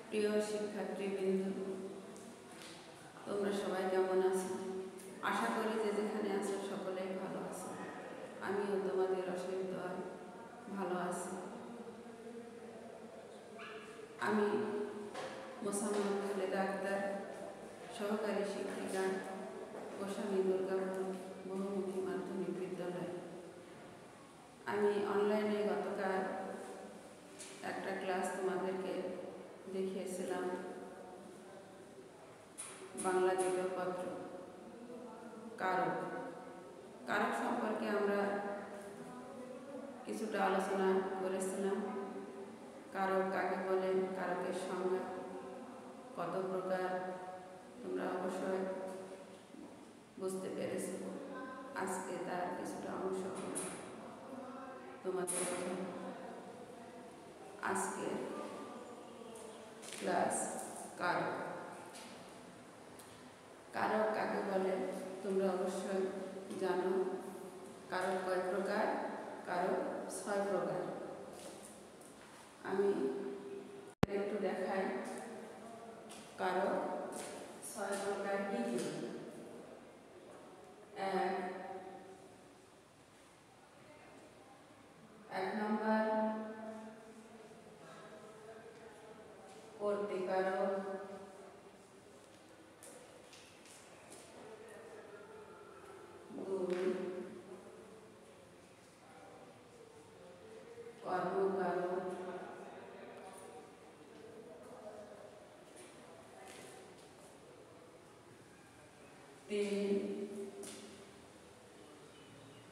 প্রিয় শিক্ষার্থীবৃন্দ, তোমরা সবাই কেমন আছো? আশা করি যে যেখানে আছো সকলেই ভালো আছো। আমিও তোমাদের অশেষ দোয়ায় ভালো আছি। আমি মোসাম্মদ খালেদা আক্তার, সহকারী শিক্ষিকা, গোস্বামী দুর্গাপুর বহুমুখী মাধ্যমিক বিদ্যালয়। আমি অনলাইনে গতকাল একটা ক্লাস তোমাদেরকে দেখিয়েছিলাম, বাংলা দ্বিতীয় পত্র কারক। কারক সম্পর্কে আমরা কিছুটা আলোচনা করেছিলাম। কারক কাকে বলে, কারকের সংজ্ঞা, কত প্রকার, তোমরা অবশ্যই বুঝতে পেরেছ। আজকে তার কিছুটা অংশ তোমাদের আজকে ক্লাস কারক। কারক কাকে বলে তোমরা অবশ্যই জানো। কারক কয় প্রকার? কারক 6 প্রকার। আমি একটু দেখাই কারক 6 প্রকার কি কি। এক নম্বর কর্তৃকারক, দুই কর্মকারক, তিন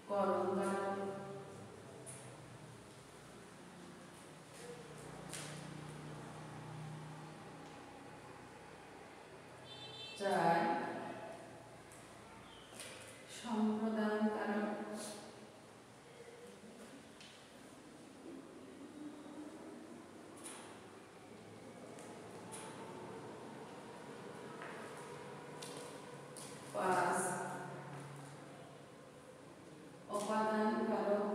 করণকারক, চার সম্প্রদানকারক, পাঁচ উপাদানকারক,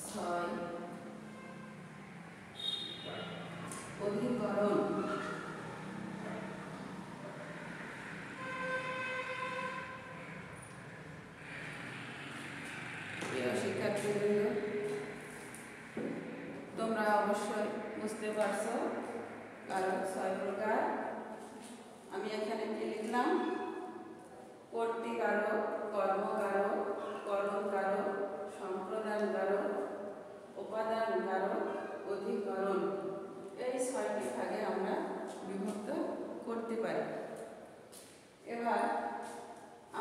ছয় অধিকরণ। প্রিয় শিক্ষার্থীবৃন্দ, তোমরা অবশ্যই বুঝতে পারছো কারক 6 প্রকার। আমি এখানে কি লিখলাম? কর্তৃকারক, কর্মকারক, করণকারক, সম্প্রদানকারক, উপাদানকারক, অধিকরণ। এই 6টি ভাগে আমরা বিভক্ত করতে পারি। এবার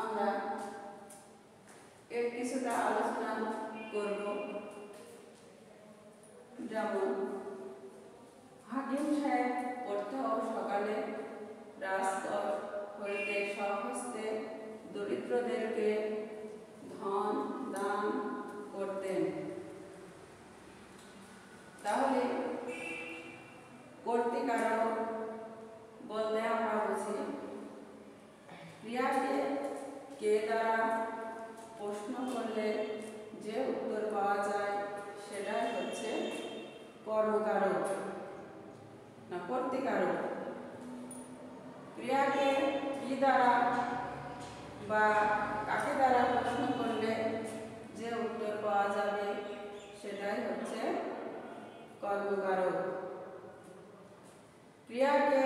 আমরা এর কিছুটা আলোচনা করব। যেমন হাকিম সাহেব প্রত্যহ সকালে রাজপথ হইতে স্বহস্তে দরিদ্রদেরকে ধন দান করতেন। তাহলে কর্তৃকারক বলতে আমরা বুঝি ক্রিয়াকে কে দ্বারা প্রশ্ন করলে যে উত্তর পাওয়া যায় সেটাই হচ্ছে কর্মকারক না কর্তৃকারক। ক্রিয়াকে কি দ্বারা বা কাকে দ্বারা প্রশ্ন করলে যে উত্তর পাওয়া যাবে সেটাই হচ্ছে কর্মকারক। ক্রিয়াকে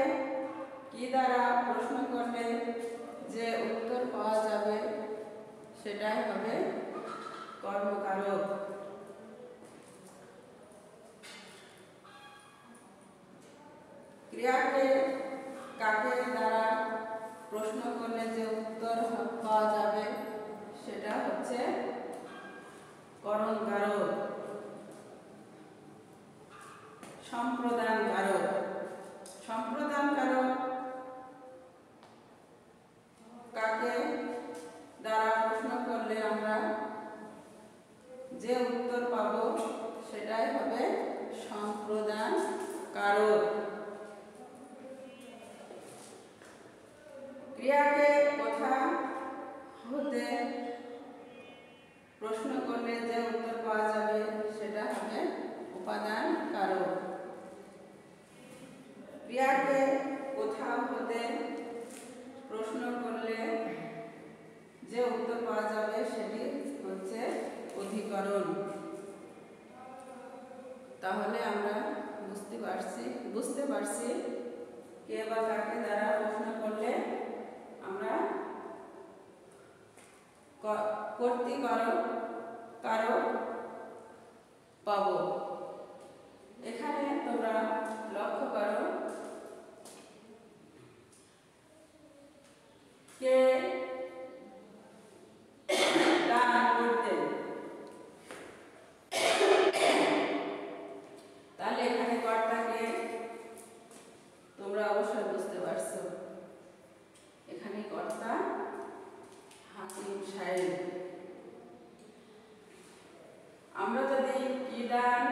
কি দ্বারা প্রশ্ন করলে যে উত্তর পাওয়া যাবে সেটাই হবে কর্মকারক। ক্রিয়াকে কাকে দ্বারা প্রশ্ন করলে যে উত্তর পাওয়া যাবে সেটা হচ্ছে করণকারক। সম্প্রদানকারক, সম্প্রদানকারক কাকে দ্বারা প্রশ্ন করলে আমরা যে উত্তর পাব সেটাই হবে সম্প্রদানকারক। ক্রিয়াকে কোথা হতে প্রশ্ন করলে যে উত্তর পাওয়া যাবে সেটা হবে উপাদান কারক। ক্রিয়াকে কোথা হতে প্রশ্ন করলে যে উত্তর পাওয়া যাবে সেটি হচ্ছে অধিকরণ। তাহলে আমরা বুঝতে পারছি কে বা কাকে দ্বারা প্রশ্ন করলে আমরা কর্তৃকারক কারক পাবো। এখানে তোমরা লক্ষ্য করো, কে দান করতেন, তাহলে এখানে কর্তাকে তোমরা অবশ্যই বুঝতে পারছো। এখানে কর্তা হাকিম সাহেব। আমরা যদি কি দান